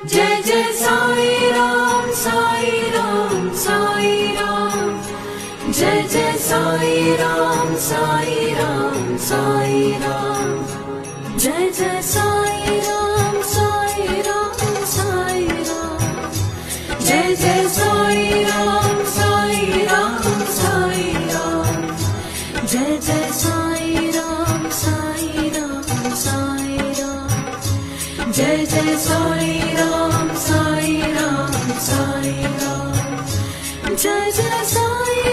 Jai Jai Sai Ram Sai Ram Sai Ram. Jai Jai Sai Ram Sai Ram Sai Ram. Jai Jai Sai Ram Sai Ram Sai Ram. Jai Jai Sai Ram Sai Ram Sai Ram. Jai Jai Sai Ram Sai Ram Sai Ram. Jai Jai Sai Ram Sai Ram Sai Ram. Jai Jai Sai